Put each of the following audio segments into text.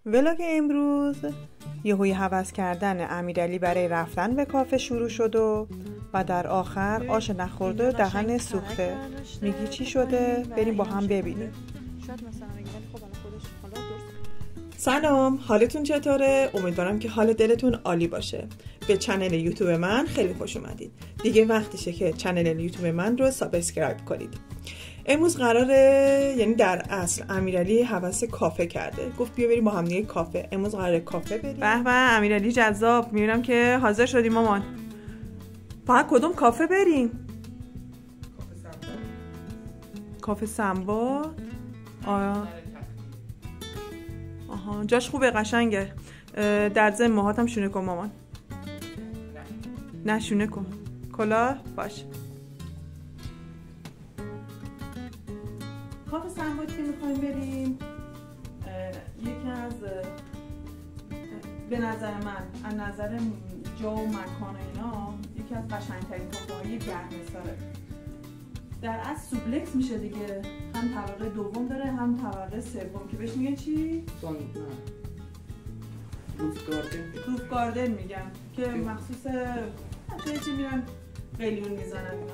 ولاگ امروز یهوی هوس کردن امیرعلی برای رفتن به کافه شروع شد و در آخر آش نخورده دهن سوخته. میگی چی شده؟ بریم با هم ببینیم. سلام، حالتون چطوره؟ امیدوارم که حال دلتون عالی باشه. به چنل یوتیوب من خیلی خوش اومدید. دیگه وقتشه که چنل یوتیوب من رو سابسکرایب کنید. امروز قراره، یعنی در اصل امیرعلی هوس کافه کرده، گفت بیا بریم با هم دیگه کافه. امروز قراره کافه بریم. به به امیرعلی جذاب. میبینم که حاضر شدی مامان. فقط کدوم کافه بریم؟ کافه سنباد. آها، جاش خوبه، قشنگه. در ضمن موهاتم شونه کن مامان. نه شونه کن. کلاه باشه. کافه سنباد که میخوایم بریم، یکی از به نظر من از نظر جا و مکان اینا یکی از قشنگترین کافه‌های گرمساره. در اصل سوبلکس میشه دیگه، هم طبقه دوم داره هم طبقه سوم که بهش میگن چی؟ روف گاردن میگن که مخصوص بچه‌ای که میرن قلیون میزنن اینا.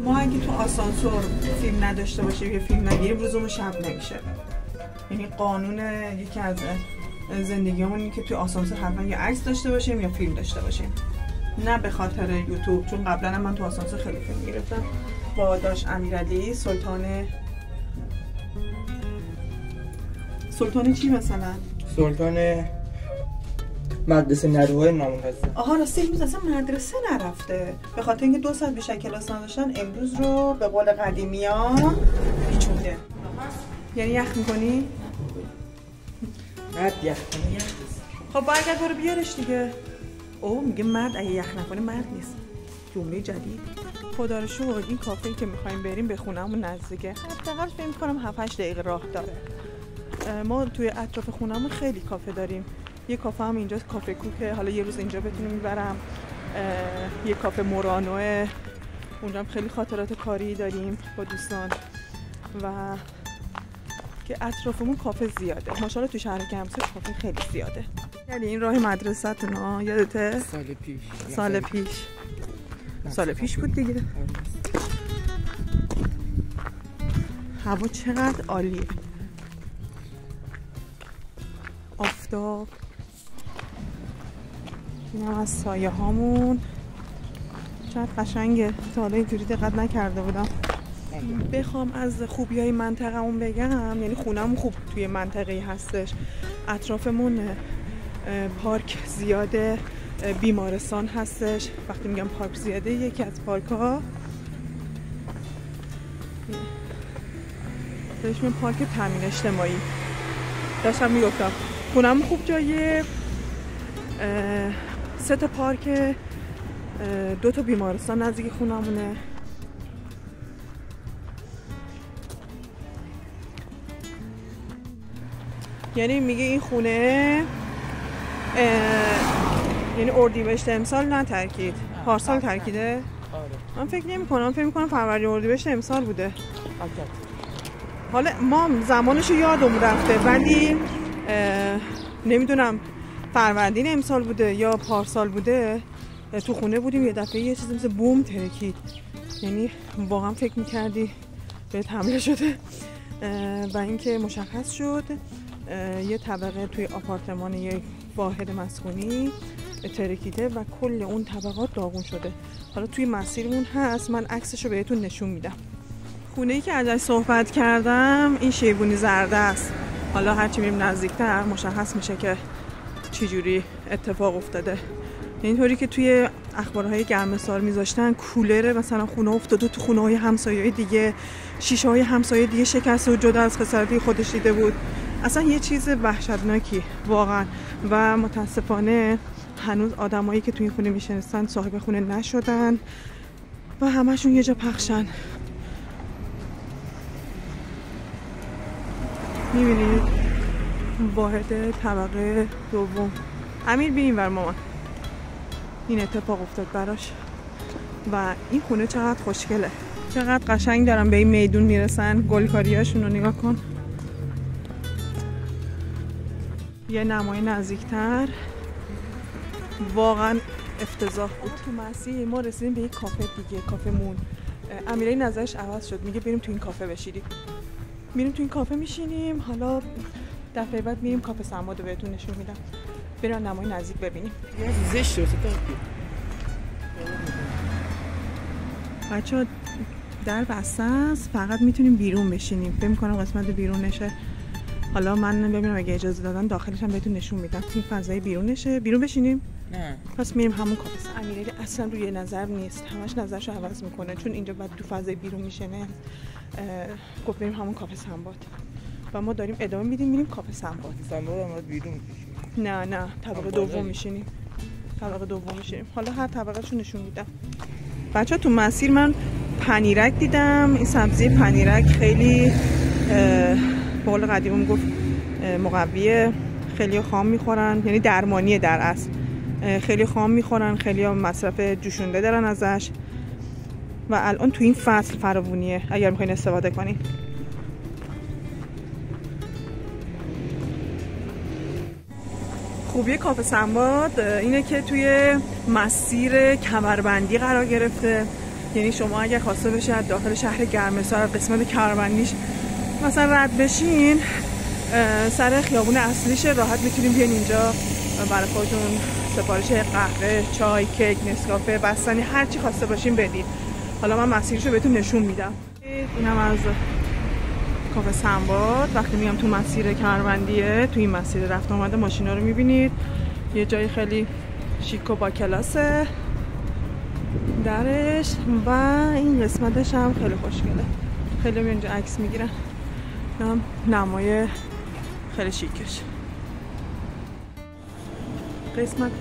ما اگه تو آسانسور فیلم نداشته باشیم یا فیلم نگیریم روزمون شب نمیشه. یعنی قانون یکی از زندگیمون اینه که تو آسانسور حتما یا عکس داشته باشیم یا فیلم داشته باشیم. نه به خاطر یوتیوب، چون قبلا من تو آسانسور خیلی فیلم گرفتم با داش امیرعلی. سلطان چی مثلا؟ سلطان مدرسه نروهای نامنظم. آها راستی امروز اصلا مدرسه نرفته به خاطر اینکه 2 ساعت بیشتر کلاس نداشتن. امروز رو به قول قدیمی‌ها پیچونده. یعنی یخ می‌کنی؟ مرد یخ کنه. خب باید برو بیارش دیگه. او میگه مرد اگه یخ نکنه مرد نیست. جمله جدید. خدا رو شکر این کافه‌ای که می‌خوایم بریم به خونه‌مون نزدیکه. حداقل فکر می‌کنم 7-8 دقیقه راه داره. ما توی اطراف خونه‌مون خیلی کافه داریم. یه کافه هم اینجا کافه کوکه، حالا یه روز اینجا بتونیم میبرم. یه کافه مورانوه، اونجا هم خیلی خاطرات کاری داریم با دوستان و که اطرافمون کافه زیاده. ماشاءالله تو شهر گرمسیر کافه خیلی زیاده. یعنی این راه مدرسه‌تون یادته؟ سال پیش بود دیگه. هوا چقدر عالیه، آفتاب. این هم از سایه هامون چقدر قشنگه. تا حالا اینجوری دقت نکرده بودم. بخوام از خوبی های منطقه‌مون بگم، یعنی خونه‌مون خوب توی منطقه‌ای هستش، اطرافمون پارک زیاده، بیمارستان هستش. وقتی میگم پارک زیاده، یکی از پارک ها بهش میگن پارک تامین اجتماعی. داشتم میگفتم خونه‌مون خوب جایه، 3 تا پارک، 2 تا بیمارستان نزدیک خونه‌مونه. یعنی میگه این خونه یعنی اردیبهشت امسال نترکید، پارسال ترکیده. من فکر میکنم فروردین اردیبهشت امسال بوده. حالا ما زمانشو یادم رفته، ولی نمیدونم فروردین امسال بوده یا پارسال بوده. تو خونه بودیم یه دفعه یه چیزی مثل بوم ترکید، یعنی واقعا فکر میکردی بهت حمله شده. و اینکه مشخص شد یه طبقه توی آپارتمان یک واحد مسکونی ترکیده و کل اون طبقات داغون شده. حالا توی مسیرمون هست، من عکسشو بهتون نشون میدم. خونه‌ای که ازش صحبت کردم این شیبونی زرده است. حالا هرچی میریم نزدیکتر مشخص میشه که چی جوری اتفاق افتاده. اینطوری که توی اخبارهای گرمسار میذاشتن کولر مثلا خونه افتاده تو خونه‌های همسایه‌های دیگه، شیشه‌های همسایه دیگه شکسته و جدا از خسارتی خودش دیده بود. اصلا یه چیز وحشتناکی واقعا. و متاسفانه هنوز آدمایی که توی این خونه میشنستن صاحب خونه نشدن و همشون یه جا پخشن. میبینید واحد طبقه دوم. امیر بینیم بر مامان، این اتفاق افتاد براش. و این خونه چقدر خوشگله، چقدر قشنگ دارن به این میدون میرسن. گلکاریاشون رو نگاه کن. یه نمای نزدیکتر واقعا افتضاح بود. تو مسیر ما رسیدیم به یک کافه دیگه، کافه مون. امیرعلی نظرش عوض شد، میگه بریم تو این کافه بشینیم. میریم تو این کافه میشینیم. حالا دفعه بعد میریم کافه سماد رو بهتون نشون میدم، بریم نمای نزدیک ببینیم. یه زشت رو بچه‌ها در بسته است، فقط میتونیم بیرون بشینیم. فکر می‌کنم قسمت بیرونشه. حالا من ببینم اگه اجازه دادن داخلش هم بهتون نشون میدم. این فضای بیرونشه. بیرون بشینیم؟ نه. پس میریم همون کافه. امیرعلی اصلا روی نظر نیست، همش نظرشو عوض میکنه، چون اینجا بعد تو فضای بیرون میشینه. گفت بریم همون کافه سنباد و ما داریم ادامه میدیم میریم کافه سنباد. سنباد هم بیرون میشینیم. نه طبقه دوم میشینیم. طبقه دوم میشینیم. حالا هر طبقه‌شو نشون میدم. بچه‌ها تو مسیر من پنیرک دیدم. این سبزی پنیرک خیلی به قول قدیمی گفت مقویه. خیلی خام میخورن، یعنی درمانیه در اصل. خیلی خام میخورن، خیلی مصرف جوشونده دارن ازش و الان تو این فصل فراوونیه اگر میخواین استفاده کنین. خوبی کافه سنباد اینه که توی مسیر کمربندی قرار گرفته. یعنی شما اگر خواسته باشید داخل شهر گرمسار قسمت کمربندیش مثلا رد بشین، سر خیابون اصلیش راحت میتونین بیان اینجا برای خودتون سفارش قهوه، چای، کیک، نسکافه، بستنی هر چی خواسته باشین بدید. حالا من مسیرشو بهتون نشون میدم. اینم از کافه سنباد. وقتی میام تو مسیر کمربندیه، تو این مسیر رفت آمده ماشینا رو میبینید. یه جای خیلی شیک و با کلاسه درش و این قسمتش هم خیلی خوشگله. خیلی میان اینجا عکس میگیرن. نمای خیلی شیکش. قسمت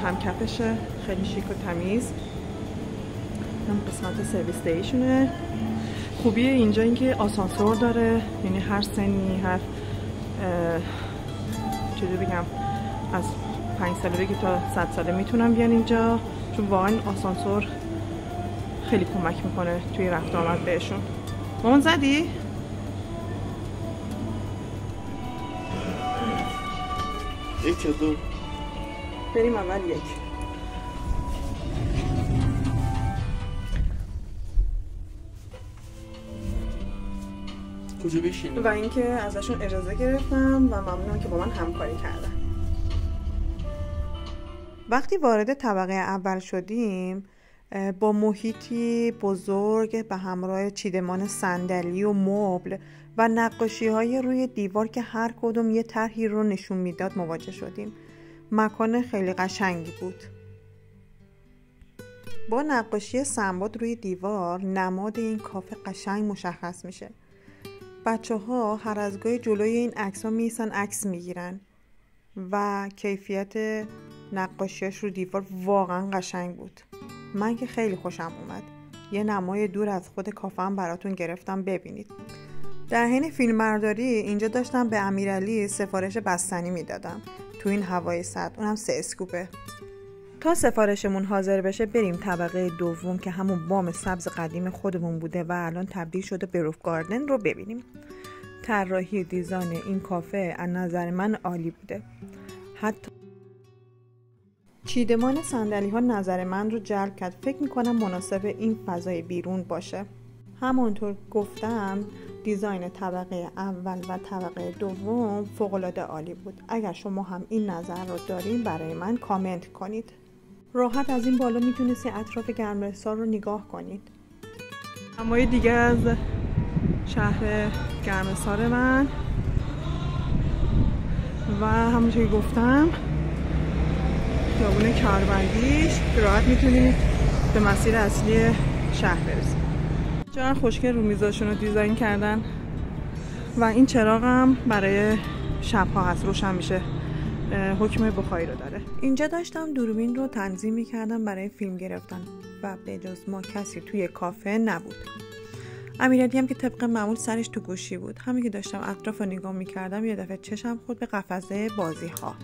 همکفشه، خیلی شیک و تمیز. هم قسمت سرویس استیشنه. خوبی اینجا اینکه آسانسور داره، یعنی هر سنی، هر چجوری بگم، از 5 سالگی تا 100 ساله میتونم بیان اینجا، چون واقعا آسانسور خیلی کمک میکنه توی رفت آمد بهشون. مامان زدی؟ یک یا دو؟ بریم اول یک. کجا بشینیم؟ و اینکه ازشون اجازه گرفتم و ممنونم که با من همکاری کردن. وقتی وارد طبقه اول شدیم با محیطی بزرگ به همراه چیدمان صندلی و مبل و نقاشی‌های روی دیوار که هر کدوم یه طرحی رو نشون میداد مواجه شدیم. مکان خیلی قشنگی بود. با نقاشی سنباد روی دیوار نماد این کافه قشنگ مشخص میشه. بچه‌ها هر از گاهی جلوی این عکس‌ها میایستن عکس میگیرن و کیفیت نقاشیاش رو دیوار واقعا قشنگ بود. من که خیلی خوشم اومد. یه نمای دور از خود کافه هم براتون گرفتم ببینید. در حین فیلمبرداری اینجا داشتم به امیرعلی سفارش بستنی میدادم تو این هوای سرد، اونم 3 اسکوپه. تا سفارشمون حاضر بشه بریم طبقه دوم که همون بام سبز قدیم خودمون بوده و الان تبدیل شده به روف گاردن رو ببینیم. طراحی دیزاین این کافه از نظر من عالی بوده. حتی چیدمان صندلی ها نظر من رو جلب کرد. فکر میکنم مناسب این فضای بیرون باشه. همونطور گفتم دیزاین طبقه اول و طبقه دوم فوق‌العاده عالی بود. اگر شما هم این نظر رو دارین برای من کامنت کنید. راحت از این بالا میتونید اطراف گرمسار رو نگاه کنید. نمای دیگه از شهر گرمسار من و همونطور که گفتم خیابون کمربندیش راحت میتونید به مسیر اصلی شهر برسید. چقدر خوشگل رو میزاشون رو دیزاین کردن و این چراغ هم برای شبها هست، روشن میشه، حکم بخاری رو داره. اینجا داشتم دوربین رو تنظیم میکردم برای فیلم گرفتن و به جز ما کسی توی کافه نبود. امیرعلی هم که طبق معمول سرش تو گوشی بود. همین که داشتم اطراف رو نگاه میکردم یه دفعه چشم خورد به قفسه بازی ها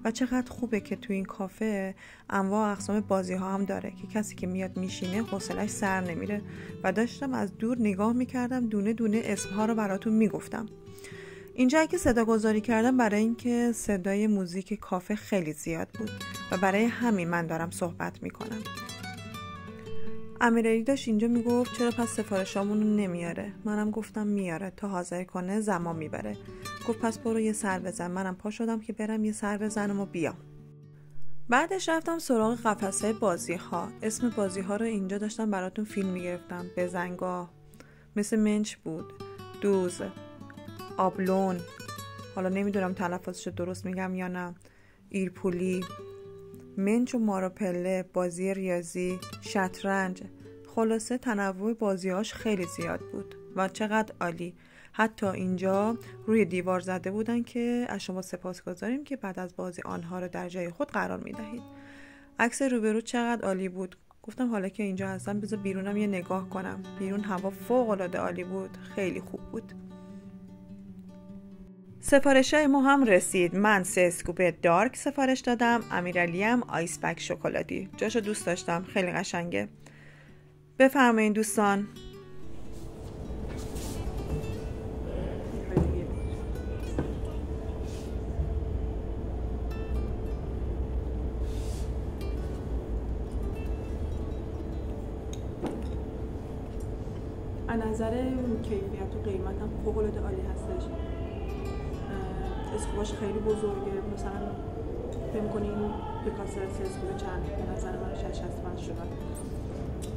و چقدر خوبه که تو این کافه انواع اقسام بازی ها هم داره که کسی که میاد میشینه حوصله‌اش سر نمیره و داشتم از دور نگاه میکردم، دونه دونه اسمها رو براتون میگفتم. اینجا که صدا گذاری کردم برای اینکه صدای موزیک کافه خیلی زیاد بود و برای همین من دارم صحبت میکنم. امیرعلی داشت اینجا میگفت چرا پس سفارشامونو نمیاره. منم گفتم میاره، تا حاضر کنه زمان میبره. گفت پس برو یه سر بزن. منم پا شدم که برم یه سر بزنم و بیام. بعدش رفتم سراغ قفسه بازی ها. اسم بازی ها رو اینجا داشتم براتون فیلم میگرفتم. بزنگاه، مثل منچ بود، دوز، آبلون، حالا نمیدونم تلفظش درست میگم یا نه، ایرپولی، منچ و ماروپله، بازی ریاضی، شطرنج. خلاصه تنوع بازیهاش خیلی زیاد بود و چقدر عالی. حتی اینجا روی دیوار زده بودن که از شما سپاسگزاریم که بعد از بازی آنها رو در جای خود قرار میدهید. عکس روبرو چقدر عالی بود. گفتم حالا که اینجا هستم بذار بیرونم یه نگاه کنم. بیرون هوا فوق العاده عالی بود، خیلی خوب بود. سفارشای ما هم رسید. من 3 اسکوپ دارک سفارش دادم، امیرعلی هم آیس بک شکلاتی. جاشو دوست داشتم، خیلی قشنگه. بفرمایید دوستان. از نظر کیفیت و قیمت هم فوق العاده عالی هستش. اسکوباش خیلی بزرگه، مثلا فکر کنین پیکاسو اسکوب چند به نظر من 60 شدن.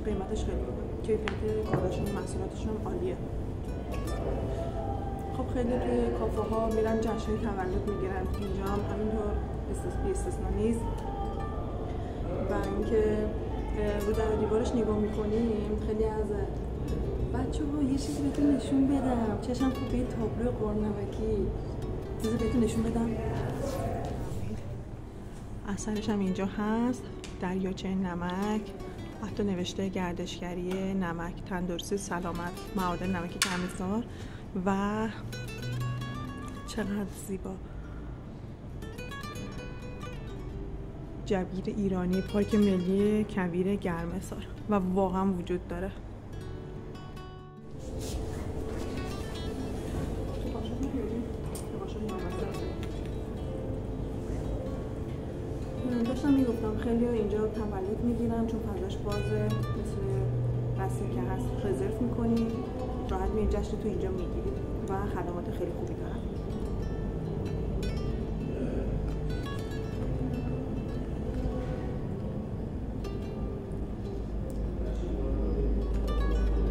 قیمتش خیلی خوبه، کیفیت کاراشون محصولاتشون هم عالیه. خب خیلی توی کافه ها میرن جشن‌های تولد میگیرن، اینجا هم همینطور استثنا نیست. و اینکه رو در دیوارش نگاه میکنیم خیلی از بچه‌ها یه چیزی بهتون نشون بدم. چشم خوب به تابلو قرنمکی چیزی بهتون نشون بدم. اثرش هم اینجا هست، دریاچه نمک، حتی نوشته گردشگری نمک، تندرسی، سلامت، معادن نمک تمیزدار و چقدر زیبا. جبیر ایرانی، پارک ملی کویر گرمسار و واقعا وجود داره. داشتم میگفتم خیلی اینجا تولد میگیرن چون فضاش بازه، مثل رسمی که هست رزرو میکنی راحت می جشن تو اینجا میگیرید و خدمات خیلی خوبی دارن.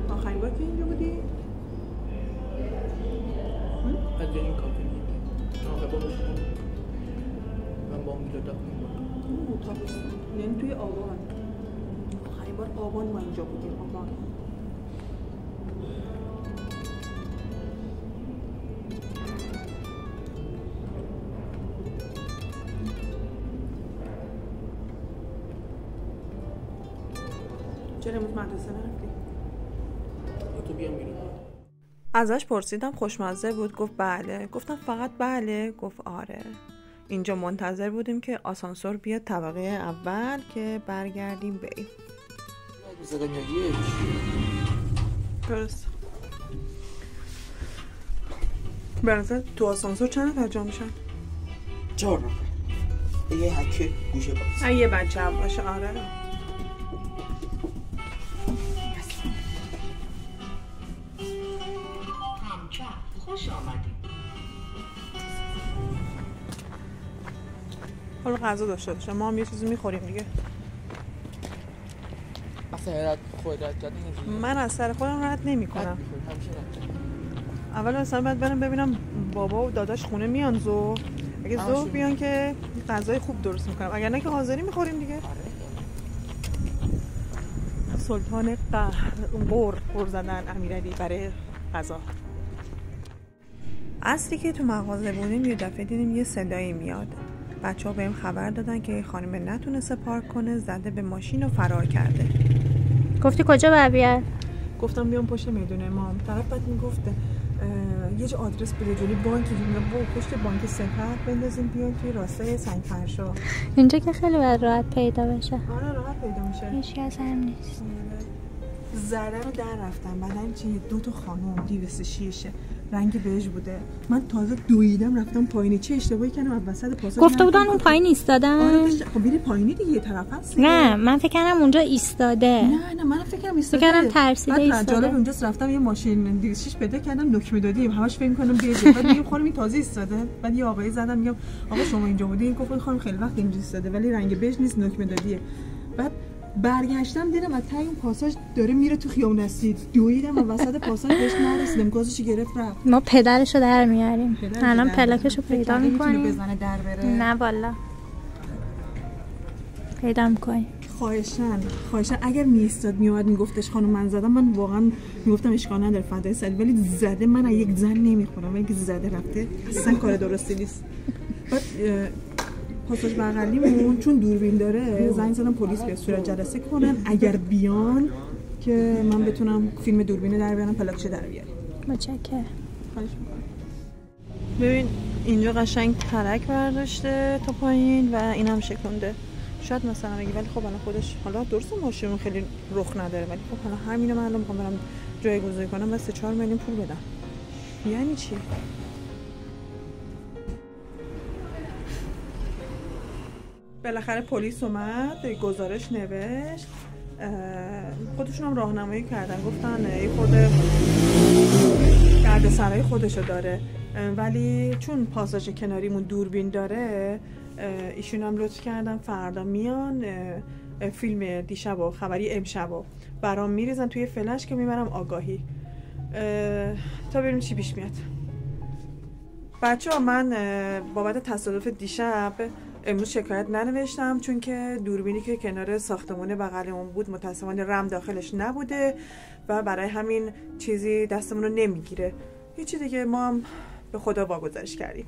آخرین بار که اینجا بودی؟ از این کافه من با اونجا داخل تابستان، یعنی توی آبان. آخرین بار آبان ما اینجا بودیم. آبان چرا امروز مدرسه نرفتی؟ تو بیام بیرون. ازش پرسیدم خوشمزه بود؟ گفت بله. گفتم فقط بله؟ گفت آره. اینجا منتظر بودیم که آسانسور بیاد طبقه اول که برگردیم بریم. درست. برنظر تو آسانسور چند نفر جا میشن؟ 4 نفر. یه حکه گوشه باز. یه بچه هم باشه. آره. خوش آمدید. حالا غذا داشته باشه، ما هم یه چیزی میخوریم دیگه. اصلا خودت رد من از سر خودم رد نمی کنم. اول مثلا باید برم ببینم بابا و داداش خونه میان ظهر. اگه ظهر بیان که غذای خوب درست میکنم، اگر نه که حاضری میخوریم دیگه. سلطان قهر زدن امیرعلی برای غذا. اصلی که تو مغازه بودیم یه دفعه دیدیم یه صدایی میاد. بچه‌ها بهم خبر دادن که خانم نتونسته پارک کنه، زده به ماشین و فرار کرده. گفتی کجا باید بیاد؟ گفتم بیام پشت میدون امام. طرف بعد میگفت یه جا آدرس بده جلوی بانکی، میگم پشت بانک سپر بندازیم بیاین توی راستای سنگ فرشا. اینجا که خیلی باید راحت پیدا بشه. آره راحت پیدا میشه. هیچ کس هم نیست. زره رو در رفتم. بعدن چی 2 تا خانم 206 رنگ بژ بوده. من تازه دویدم رفتم پایینی، چه اشتباهی کردم از وسط پاساژ گفته بودن اون پایین ایستادن. آره خب میری پایینی دیگه، یه طرف هست. نه من فکر کردم اونجا ایستاده. نه منم فکر کردم ایستاده. فکر کردم ترسیده ایستاده. بعد جالب اونجاست رفتم یه ماشین 206 پیدا کردم، نکمه دادیم همش فکر می‌کنم بژ. بعد میگم خانم این تازه ایستاده. بعد یه آقایی زدم میگم آقا شما اینجا بودین؟ گفت خانم خیلی وقت اینجا ایستاده ولی رنگ بژ نیست، نکمه دادیه. بعد برگشتم دیدم از ته اون پاساژ داره میره تو خیابون هستید، دویدم و وسط پاساژ بهش نرسیدم، گازشو گرفت رفت. ما پدرشو در میاریم الان، پلاکشو پیدا میکنیم. بزنه در بره. نه والا پیدا میکنیم. خواهشن اگر میستاد میومد میگفتش خانم من زدم، من واقعا میگفتم اشکال نداره فدای سرت، ولی زده من از یک زن نمیخورم، ولی زده رفته اصلا کار درستی نیست. بعد پاساژ بغلیمون چون دوربین داره زنگ زدم پلیس بیاد صورت جلسه کنن، اگر بیان که من بتونم فیلم دوربینه در بیارم، پلاکش در بیارم. متشکرم. خواهش می‌کنم. ببین اینجا قشنگ ترک برداشته تا پایین و اینم شکونده. شاید مثلا بگی ولی خب الان خودش حالا درسته ماشین خیلی رخ نداره، ولی خب حالا همینو من الان میخوام برم جایگزین کنم و 3-4 میلیون پول بدم. یعنی چی؟ بالاخره پلیس اومد، گزارش نوشت، خودشون هم راهنمایی کردن، گفتن این خود دردسرای خودشو داره، ولی چون پاساژ کناریمون دوربین داره ایشون هم لطف کردن فردا میان فیلم دیشب و خبری امشب و برام میریزن توی فلش که میبرم آگاهی تا ببینیم چی پیش میاد. بچه‌ها من بابت تصادف دیشب امروز شکایت ننوشتم، چون که دوربینی که کنار ساختمان بغلمون بود متأسفانه رم داخلش نبوده و برای همین چیزی دستمون رو نمیگیره. هیچی دیگه، ما هم به خدا واگذارش کردیم.